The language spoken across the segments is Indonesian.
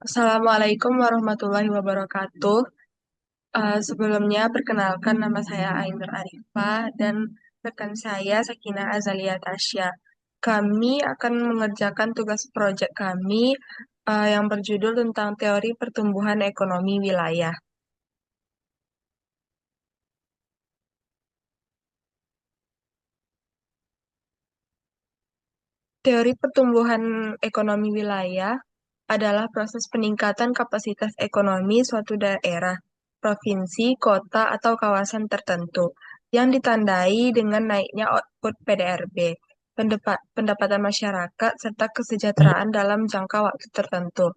Assalamualaikum warahmatullahi wabarakatuh. Sebelumnya, perkenalkan nama saya Ainur Arifah dan rekan saya Sakinah Azalia Tasya. Kami akan mengerjakan tugas proyek kami yang berjudul tentang teori pertumbuhan ekonomi wilayah. Teori pertumbuhan ekonomi wilayah adalah proses peningkatan kapasitas ekonomi suatu daerah, provinsi, kota, atau kawasan tertentu yang ditandai dengan naiknya output PDRB, pendapatan masyarakat, serta kesejahteraan dalam jangka waktu tertentu.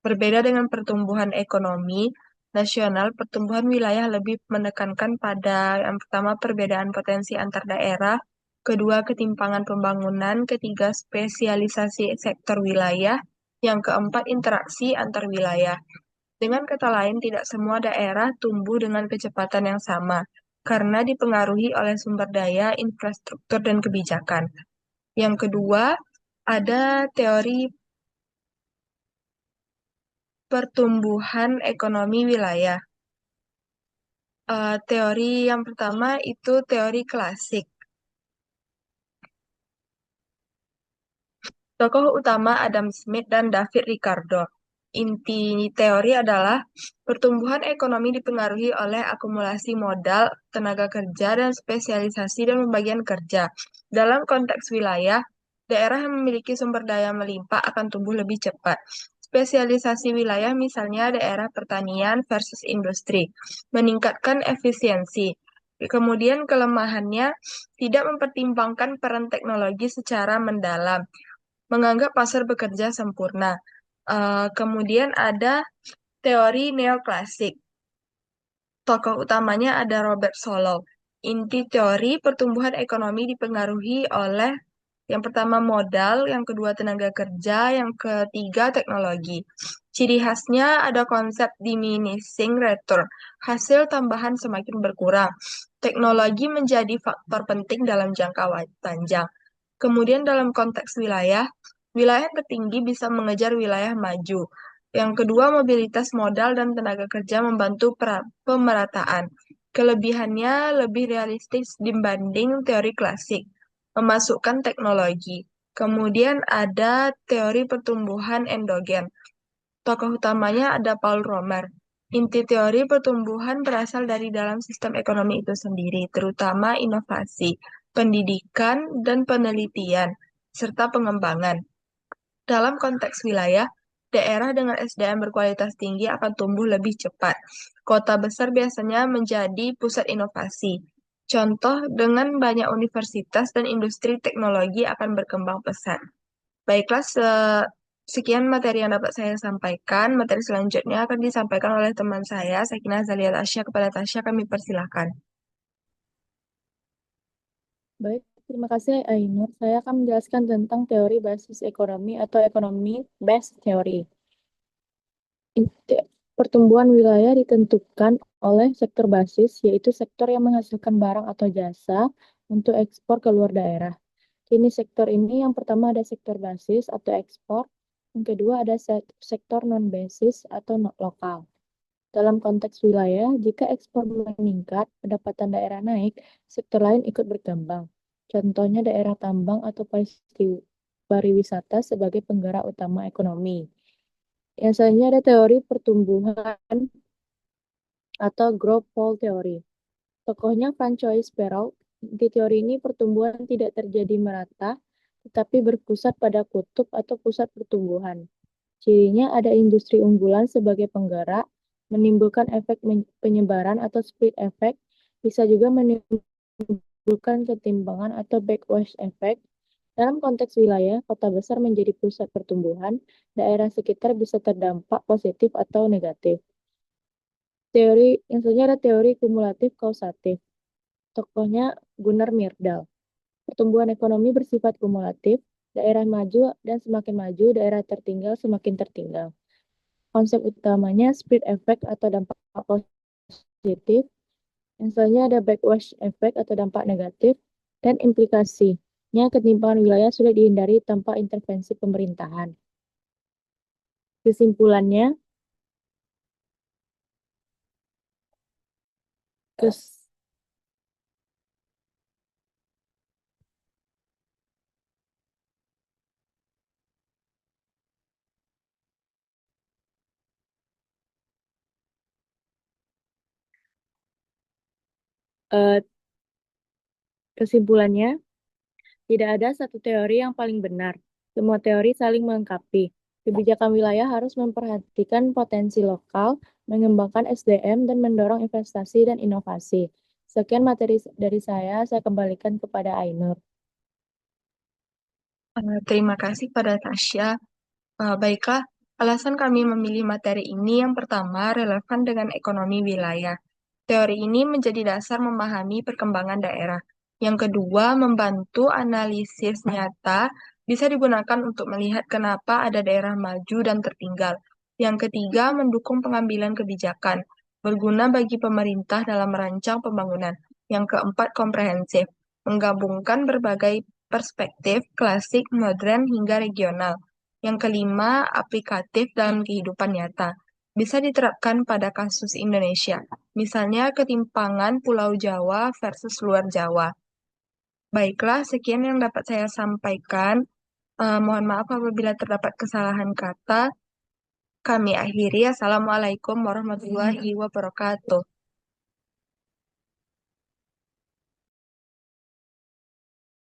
Berbeda dengan pertumbuhan ekonomi nasional, pertumbuhan wilayah lebih menekankan pada yang pertama perbedaan potensi antar daerah, kedua ketimpangan pembangunan, ketiga spesialisasi sektor wilayah, yang keempat interaksi antar wilayah. Dengan kata lain, tidak semua daerah tumbuh dengan kecepatan yang sama karena dipengaruhi oleh sumber daya, infrastruktur, dan kebijakan. Yang kedua, ada teori pertumbuhan ekonomi wilayah. Teori yang pertama itu teori klasik. Tokoh utama Adam Smith dan David Ricardo. Inti teori adalah pertumbuhan ekonomi dipengaruhi oleh akumulasi modal, tenaga kerja, dan spesialisasi dan pembagian kerja. Dalam konteks wilayah, daerah yang memiliki sumber daya melimpah akan tumbuh lebih cepat. Spesialisasi wilayah misalnya daerah pertanian versus industri, meningkatkan efisiensi. Kemudian kelemahannya tidak mempertimbangkan peran teknologi secara mendalam, menganggap pasar bekerja sempurna. Kemudian ada teori neoklasik. Tokoh utamanya ada Robert Solow. Inti teori pertumbuhan ekonomi dipengaruhi oleh yang pertama modal, yang kedua tenaga kerja, yang ketiga teknologi. Ciri khasnya ada konsep diminishing return, hasil tambahan semakin berkurang. Teknologi menjadi faktor penting dalam jangka panjang. Kemudian dalam konteks wilayah, wilayah tertinggi bisa mengejar wilayah maju. Yang kedua, mobilitas modal dan tenaga kerja membantu pemerataan. Kelebihannya lebih realistis dibanding teori klasik, memasukkan teknologi. Kemudian ada teori pertumbuhan endogen. Tokoh utamanya ada Paul Romer. Inti teori pertumbuhan berasal dari dalam sistem ekonomi itu sendiri, terutama inovasi, pendidikan, dan penelitian, serta pengembangan. Dalam konteks wilayah, daerah dengan SDM berkualitas tinggi akan tumbuh lebih cepat. Kota besar biasanya menjadi pusat inovasi. Contoh, dengan banyak universitas dan industri teknologi akan berkembang pesat. Baiklah, sekian materi yang dapat saya sampaikan. Materi selanjutnya akan disampaikan oleh teman saya, Sakinah Zalia Tasya. Kepada Tasya, kami persilahkan. Baik, terima kasih Ainur. Saya akan menjelaskan tentang teori basis ekonomi atau ekonomi base theory. Pertumbuhan wilayah ditentukan oleh sektor basis, yaitu sektor yang menghasilkan barang atau jasa untuk ekspor ke luar daerah. Jenis sektor ini yang pertama ada sektor basis atau ekspor, yang kedua ada sektor non-basis atau lokal. Dalam konteks wilayah, jika ekspor meningkat, pendapatan daerah naik, sektor lain ikut berkembang. Contohnya daerah tambang atau pariwisata sebagai penggerak utama ekonomi. Yang selanjutnya ada teori pertumbuhan atau growth pole theory. Tokohnya Francois Perrault. Di teori ini pertumbuhan tidak terjadi merata, tetapi berpusat pada kutub atau pusat pertumbuhan. Cirinya ada industri unggulan sebagai penggerak, menimbulkan efek penyebaran atau split effect, bisa juga menimbulkan ketimpangan atau backwash effect. Dalam konteks wilayah, kota besar menjadi pusat pertumbuhan, daerah sekitar bisa terdampak positif atau negatif. Teori yang selanjutnya ada teori kumulatif kausatif. Tokohnya Gunnar Myrdal. Pertumbuhan ekonomi bersifat kumulatif, daerah maju dan semakin maju, daerah tertinggal semakin tertinggal. Konsep utamanya split effect atau dampak positif. Yang selanjutnya ada backwash effect atau dampak negatif. Dan implikasinya ketimpangan wilayah sulit dihindari tanpa intervensi pemerintahan. Kesimpulannya, kes- eh, kesimpulannya, tidak ada satu teori yang paling benar. Semua teori saling melengkapi. Kebijakan wilayah harus memperhatikan potensi lokal, mengembangkan SDM, dan mendorong investasi dan inovasi. Sekian materi dari saya kembalikan kepada Ainur. Terima kasih pada Tasya. Baiklah, alasan kami memilih materi ini yang pertama relevan dengan ekonomi wilayah. Teori ini menjadi dasar memahami perkembangan daerah. Yang kedua, membantu analisis nyata bisa digunakan untuk melihat kenapa ada daerah maju dan tertinggal. Yang ketiga, mendukung pengambilan kebijakan, berguna bagi pemerintah dalam merancang pembangunan. Yang keempat, komprehensif, menggabungkan berbagai perspektif klasik, modern, hingga regional. Yang kelima, aplikatif dalam kehidupan nyata. Bisa diterapkan pada kasus Indonesia, misalnya ketimpangan Pulau Jawa versus luar Jawa. Baiklah, sekian yang dapat saya sampaikan. Mohon maaf apabila terdapat kesalahan kata. Kami akhiri. Assalamualaikum warahmatullahi wabarakatuh.